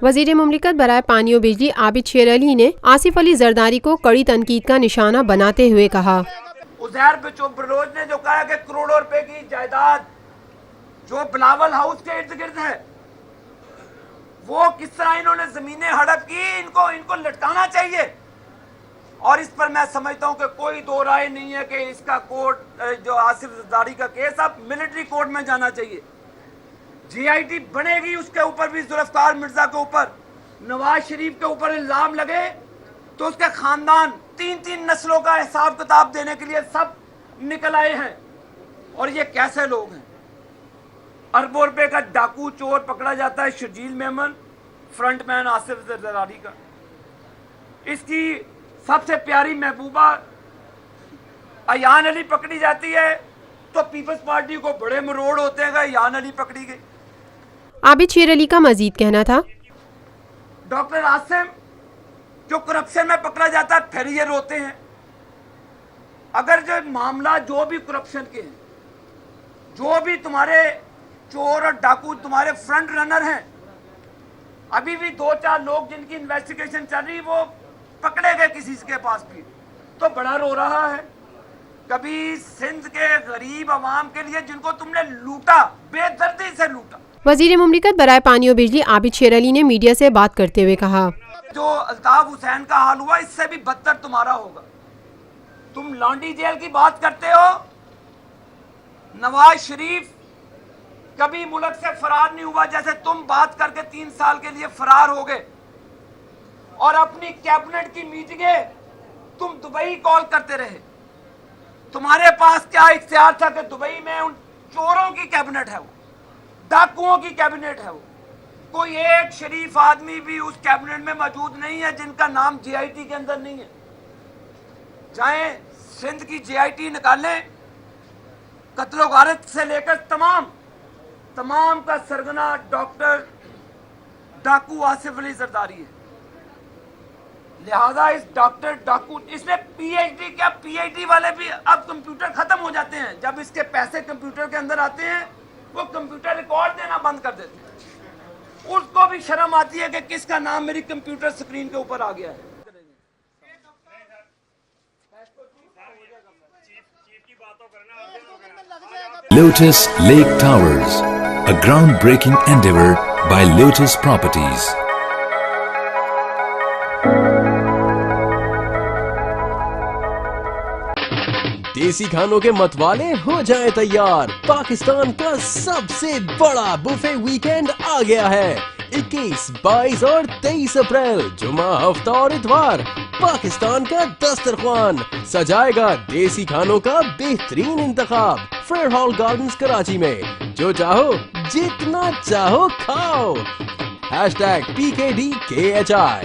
वज़ीर मुमलिकत बराए पानी और बिजली आबिद शेर अली ने आसिफ अली जरदारी को कड़ी तनकीद का निशाना बनाते हुए कहा, उज़ैर बलोच ने जो कहा कि करोड़ों रुपए की जायदाद जो बिलावल हाउस के इर्द गिर्द है, वो किस तरह इन्होंने जमीनें हड़प की, इनको लटकाना चाहिए। और इस पर मैं समझता हूं कि कोई दो राय नहीं है कि इसका कोर्ट जो आसिफ जरदारी का केस अब मिलिट्री कोर्ट में जाना चाहिए। जीआईटी बनेगी, उसके ऊपर भी जुल्फकार मिर्जा के ऊपर, नवाज शरीफ के ऊपर इल्जाम लगे तो उसके खानदान 3-3 नस्लों का हिसाब किताब देने के लिए सब निकल आए हैं। और ये कैसे लोग हैं? अरबों रुपए का डाकू चोर पकड़ा जाता है शर्जील मेमन, फ्रंटमैन आसिफ जरदारी का। इसकी सबसे प्यारी महबूबा अयान अली पकड़ी जाती है तो पीपल्स पार्टी को बड़े मरोड़ होते हैं, अयान अली पकड़ी गई। आबिद शेर अली का मजीद कहना था, डॉक्टर आसिम जो करप्शन में पकड़ा जाता है फिर ये रोते हैं। अगर जो मामला जो भी करप्शन के हैं, जो भी तुम्हारे चोर और डाकू तुम्हारे फ्रंट रनर हैं, अभी भी 2-4 लोग जिनकी इन्वेस्टिगेशन चल रही वो पकड़े गए किसी के पास भी, तो बड़ा रो रहा है। कभी सिंध के गरीब आवाम के लिए जिनको तुमने लूटा, बेदर्दी से लूटा। वज़ीर मुमलिकत बराए पानी और बिजली आबिद शेर अली ने मीडिया से बात करते हुए कहा, जो अल्ताफ हुसैन का हाल हुआ इससे भी बदतर तुम्हारा होगा। तुम लॉन्डी जेल की बात करते हो, नवाज शरीफ कभी मुल्क से फरार नहीं हुआ, जैसे तुम बात करके 3 साल के लिए फरार हो गए और अपनी कैबिनेट की मीटिंगें तुम दुबई कॉल करते रहे। तुम्हारे पास क्या इख्तियार था कि दुबई में उन चोरों की कैबिनेट है, वो डाकुओं की कैबिनेट है, वो कोई एक शरीफ आदमी भी उस कैबिनेट में मौजूद नहीं है जिनका नाम जीआईटी के अंदर नहीं है। चाहे सिंध की जीआईटी निकालें, कत्लो गारत से लेकर तमाम का सरगना डॉक्टर डाकू आसिफ अली जरदारी है। लिहाजा इस डॉक्टर डाकू, इसने पीएचडी क्या, पीएचडी वाले भी अब कंप्यूटर खत्म हो जाते हैं। जब इसके पैसे कंप्यूटर के अंदर आते हैं वो कंप्यूटर रिकॉर्ड देना बंद कर देते हैं। उसको भी शर्म आती है कि किसका नाम मेरी कंप्यूटर स्क्रीन के ऊपर आ गया है। Lotus Lake Towers, a groundbreaking endeavor by Lotus Properties. देसी खानों के मतवाले हो जाएं तैयार। पाकिस्तान का सबसे बड़ा बुफे वीकेंड आ गया है। 21, 22 और 23 अप्रैल जुमा, हफ्ता और इतवार पाकिस्तान का दस्तरख्वान सजाएगा देसी खानों का बेहतरीन इंतखाब फेयर हॉल गार्डन्स कराची में। जो चाहो जितना चाहो खाओ। #PKDKHI